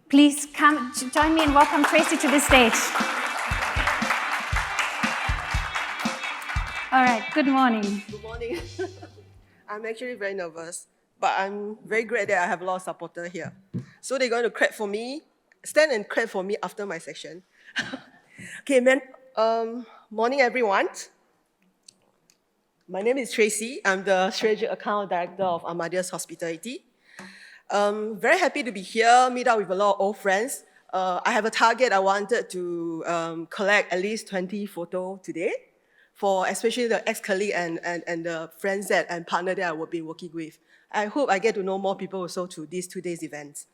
Please come join me and welcome Tracy to the stage. All right, good morning. Good morning. I'm actually very nervous, but I'm very glad that I have a lot of supporters here. So they're going to clap for me, stand and clap for me after my section. Okay, morning everyone. My name is Tracy. I'm the Strategic Account Director of Amadeus Hospitality. Very happy to be here, meet up with a lot of old friends. I have a target. I wanted to collect at least 20 photos today, for especially the ex-colleague and the friends and partner that I will be working with. I hope I get to know more people also to these 2 days events.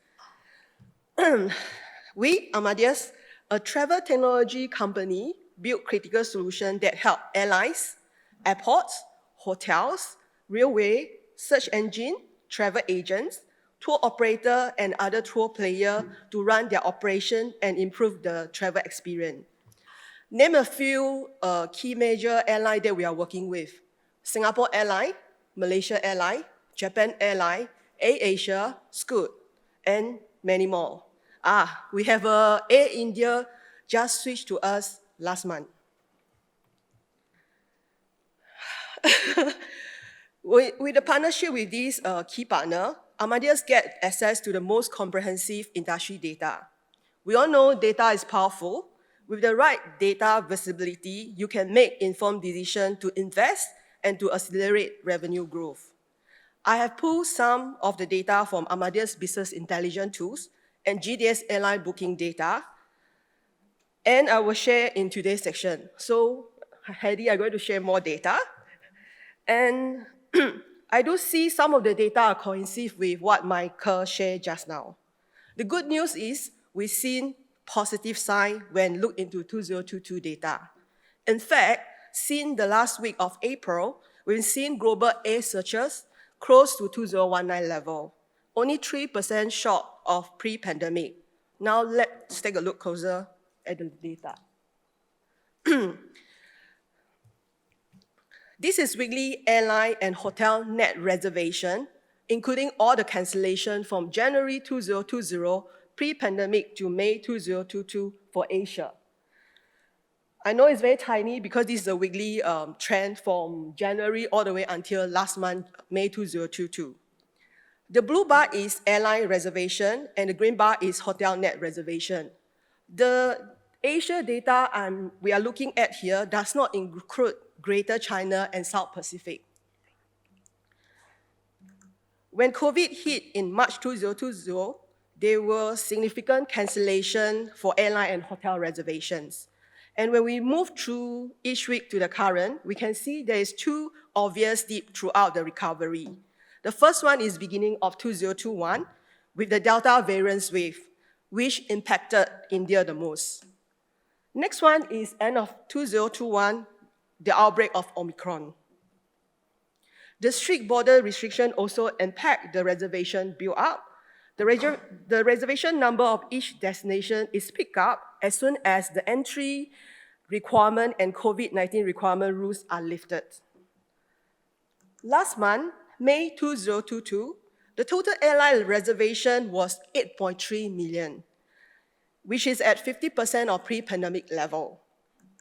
We, Amadeus, a travel technology company, build critical solutions that help airlines, airports, hotels, railway, search engine, travel agents, tour operator, and other tour players to run their operation and improve the travel experience. Name a few key major airlines that we are working with. Singapore Airlines, Malaysia Airlines, Japan Airlines, Air Asia, Scoot, and many more. We have Air India just switched to us last month. With the partnership with this key partner, Amadeus get access to the most comprehensive industry data. We all know data is powerful. With the right data visibility, you can make informed decisions to invest and to accelerate revenue growth. I have pulled some of the data from Amadeus Business Intelligence tools and GDS airline booking data, and I will share in today's section. So, Heidi, I'm going to share more data. And I do see some of the data are coincide with what Michael shared just now. The good news is we've seen positive sign when looked into 2022 data. In fact, since the last week of April, we've seen global air searches close to 2019 level, only 3% short of pre-pandemic. Now let's take a look closer at the data. This is weekly airline and hotel net reservation, including all the cancellation from January 2020 pre-pandemic to May 2022 for Asia. I know it's very tiny because this is a weekly trend from January all the way until last month, May 2022. The blue bar is airline reservation and the green bar is hotel net reservation. The Asia data we are looking at here does not include Greater China and South Pacific. When COVID hit in March 2020, there were significant cancellation for airline and hotel reservations. And when we move through each week to the current, we can see there is two obvious dips throughout the recovery. The first one is beginning of 2021 with the Delta variant wave, which impacted India the most. Next one is end of 2021, the outbreak of Omicron. The strict border restriction also impact the reservation build-up. The reservation number of each destination is picked up as soon as the entry requirement and COVID-19 requirement rules are lifted. Last month, May 2022, the total airline reservation was 8.3 million, which is at 50% of pre-pandemic level.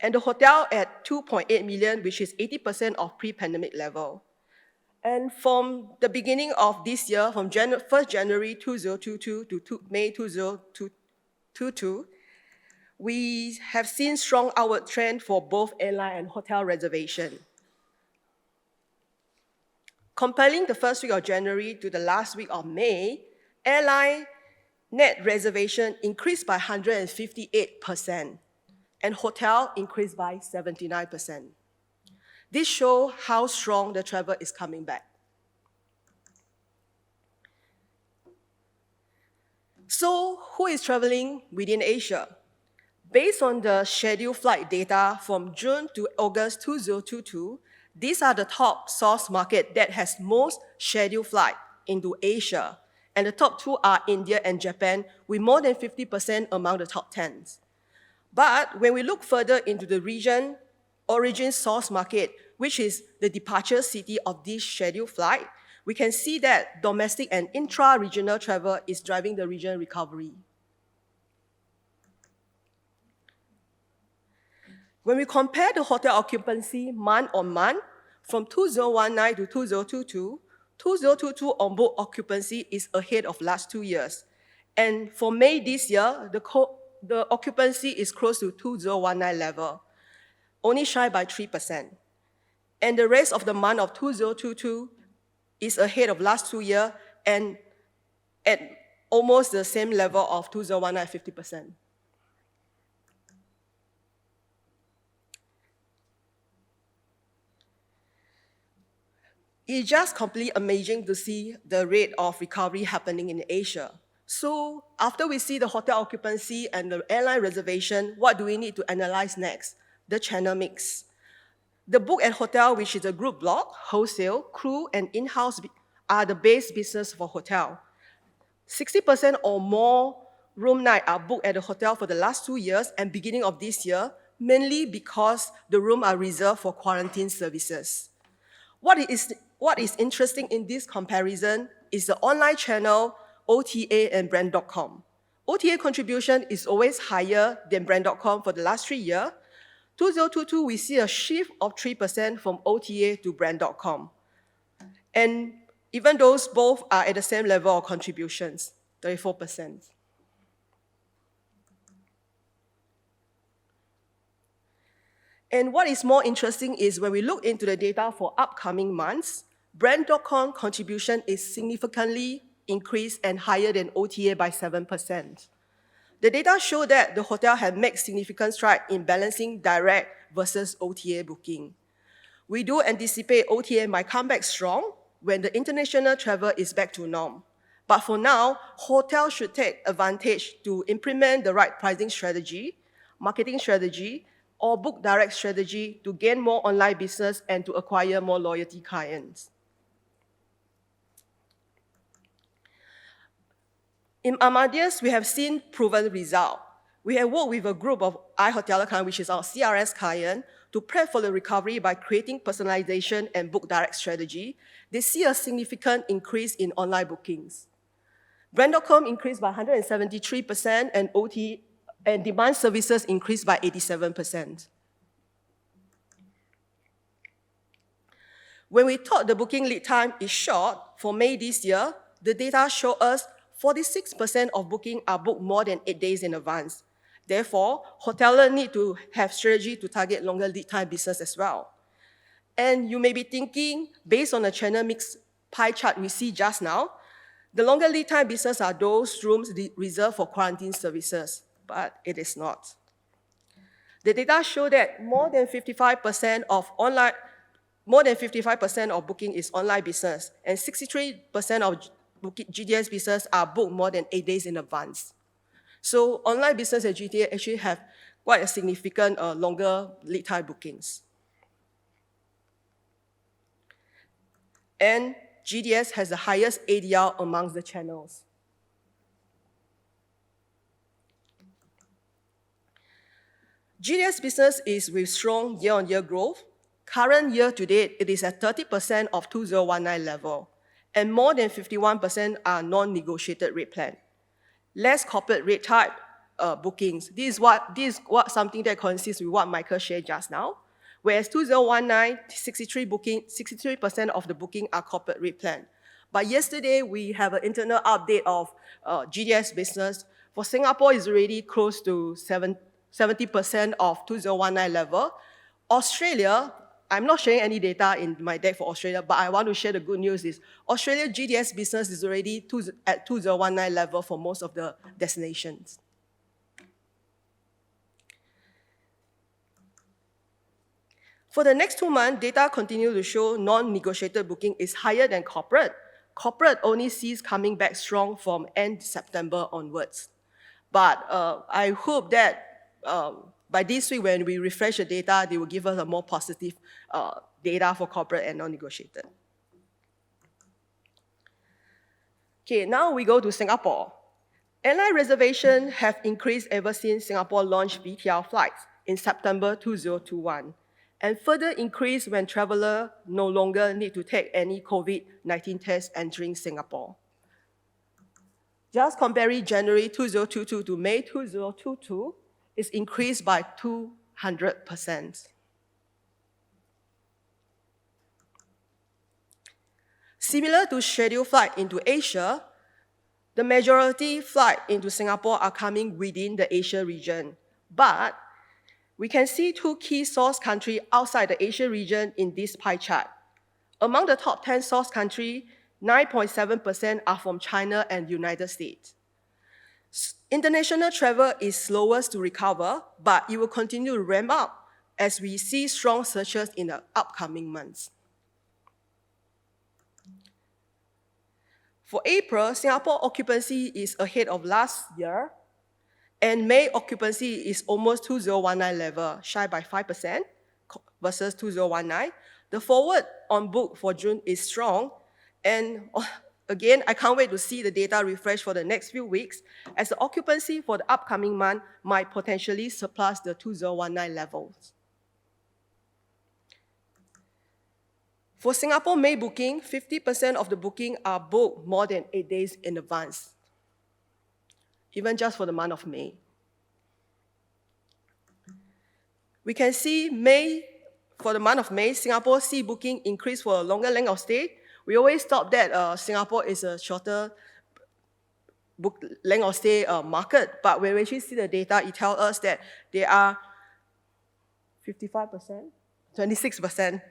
And the hotel at 2.8 million, which is 80% of pre-pandemic level. And from the beginning of this year, from 1st January 2022 to May 2022, we have seen strong outward trend for both airline and hotel reservation. Comparing the first week of January to the last week of May, airline net reservation increased by 158%, and hotel increased by 79%. This shows how strong the travel is coming back. So, who is traveling within Asia? Based on the scheduled flight data from June to August 2022, these are the top source market that has most scheduled flight into Asia. And the top two are India and Japan, with more than 50% among the top 10. But when we look further into the region, origin source market, which is the departure city of this scheduled flight, we can see that domestic and intra-regional travel is driving the region recovery. When we compare the hotel occupancy month on month, from 2019 to 2022, 2022 on-book occupancy is ahead of last 2 years. And for May this year, the occupancy is close to 2019 level, only shy by 3%. And the rest of the month of 2022 is ahead of last 2 years and at almost the same level of 2019, 50%. It's just completely amazing to see the rate of recovery happening in Asia. So after we see the hotel occupancy and the airline reservation, what do we need to analyze next? The channel mix. The book and hotel, which is a group block, wholesale, crew, and in-house are the base business for hotel. 60% or more room night are booked at the hotel for the last 2 years and beginning of this year, mainly because the rooms are reserved for quarantine services. What is interesting in this comparison is the online channel, OTA and brand.com. OTA contribution is always higher than brand.com for the last 3 years. 2022, we see a shift of 3% from OTA to brand.com. And even those both are at the same level of contributions, 34%. And what is more interesting is when we look into the data for upcoming months, brand.com contribution is significantly increased and higher than OTA by 7%. The data show that the hotel had made significant strides in balancing direct versus OTA booking. We do anticipate OTA might come back strong when the international travel is back to norm. But for now, hotels should take advantage to implement the right pricing strategy, marketing strategy, or book direct strategy to gain more online business and to acquire more loyalty clients. In Amadeus, we have seen proven result. We have worked with a group of iHoteler clients, which is our CRS client, to prep for the recovery by creating personalization and book direct strategy. They see a significant increase in online bookings. Brand.com increased by 173% and OT and demand services increased by 87%. When we thought the booking lead time is short, for May this year, the data show us 46% of bookings are booked more than 8 days in advance. Therefore, hoteliers need to have strategy to target longer lead time business as well. And you may be thinking, based on the channel mix pie chart we see just now, the longer lead time business are those rooms reserved for quarantine services, but it is not. The data show that more than 55% of booking is online business, and 63% of GDS business are booked more than 8 days in advance. So online business and GTA actually have quite a significant longer lead time bookings. And GDS has the highest ADR amongst the channels. GDS business is with strong year-on-year growth. Current year to date, it is at 30% of 2019 level, and more than 51% are non-negotiated rate plan. Less corporate rate type bookings. This is something that consists with what Michael shared just now. Whereas 2019, 63% of the booking are corporate rate plan. But yesterday, we have an internal update of GDS business. For Singapore, it's already close to 70% of 2019 level. Australia, I'm not sharing any data in my deck for Australia, but I want to share the good news is Australia GDS business is already at 2019 level for most of the destinations. For the next 2 months, data continue to show non-negotiated booking is higher than corporate. Corporate only sees coming back strong from end September onwards. But I hope that by this week, when we refresh the data, they will give us a more positive data for corporate and non-negotiated. Okay, now we go to Singapore. Airline reservations have increased ever since Singapore launched VTL flights in September 2021, and further increased when travelers no longer need to take any COVID-19 tests entering Singapore. Just comparing January 2022 to May 2022, it's increased by 100%. Similar to scheduled flight into Asia, the majority flight into Singapore are coming within the Asia region. But we can see two key source countries outside the Asia region in this pie chart. Among the top 10 source countries, 9.7% are from China and United States. International travel is slowest to recover, but it will continue to ramp up as we see strong surges in the upcoming months. For April, Singapore occupancy is ahead of last year, and May occupancy is almost 2019 level, shy by 5% versus 2019. The forward on book for June is strong, and again, I can't wait to see the data refresh for the next few weeks, as the occupancy for the upcoming month might potentially surpass the 2019 levels. For Singapore May booking, 50% of the booking are booked more than 8 days in advance, even just for the month of May. We can see for the month of May, Singapore sea booking increased for a longer length of stay. We always thought that Singapore is a shorter length of stay market, but when we actually see the data, it tells us that they are 55%, 26%.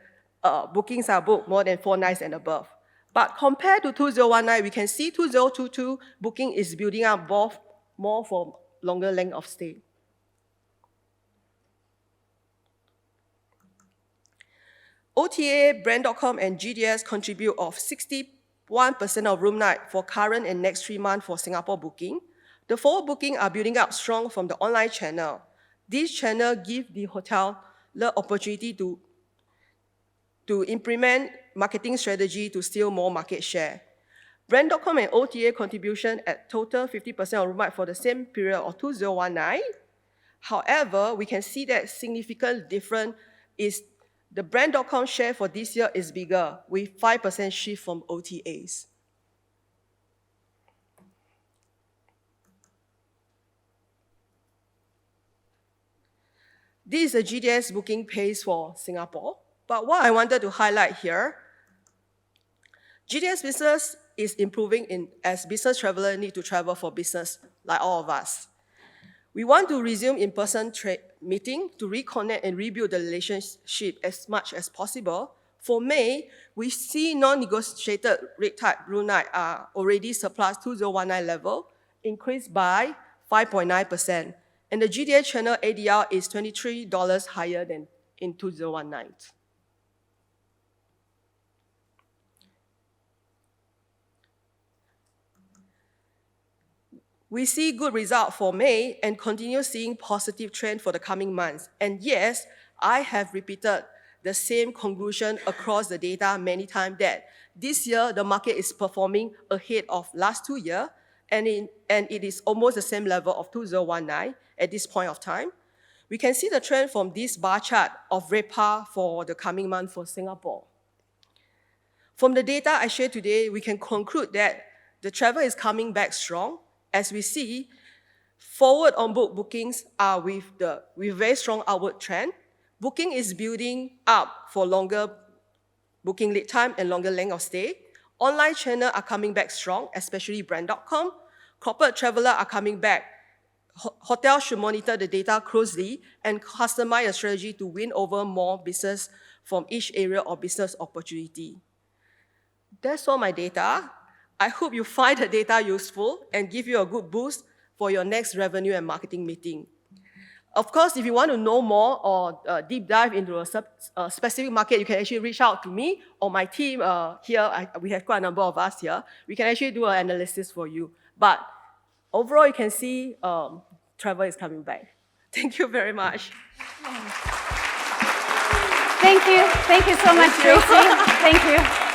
Bookings are booked more than 4 nights and above. But compared to 2019, we can see 2022 booking is building up more for longer length of stay. OTA, Brand.com, and GDS contribute of 61% of room night for current and next 3 months for Singapore booking. The forward booking are building up strong from the online channel. This channel gives the hotel the opportunity to implement marketing strategy to steal more market share. Brand.com and OTA contribution at total 50% of room night for the same period of 2019. However, we can see that significant difference is the Brand.com share for this year is bigger, with 5% shift from OTAs. This is the GDS booking pace for Singapore. But what I wanted to highlight here, GDS business is improving as business travelers need to travel for business, like all of us. We want to resume in-person meeting to reconnect and rebuild the relationship as much as possible. For May, we see non-negotiated rate type room night are already surpassed 2019 level, increased by 5.9%. And the GDS channel ADR is $23 higher than in 2019. We see good result for May and continue seeing positive trend for the coming months. And yes, I have repeated the same conclusion across the data many times that this year the market is performing ahead of last 2 years, and it is almost the same level of 2019 at this point of time. We can see the trend from this bar chart of RevPAR for the coming month for Singapore. From the data I shared today, we can conclude that the travel is coming back strong. As we see, forward on-book bookings are with very strong outward trend. Booking is building up for longer booking lead time and longer length of stay. Online channels are coming back strong, especially Brand.com. Corporate travelers are coming back. Hotels should monitor the data closely and customize a strategy to win over more business from each area or business opportunity. That's all my data. I hope you find the data useful and give you a good boost for your next revenue and marketing meeting. Of course, if you want to know more or deep dive into a specific market, you can actually reach out to me or my team here. We have quite a number of us here. We can actually do an analysis for you. But overall, you can see travel is coming back. Thank you very much. Thank you. Thank you so much, Tracy. Thank you.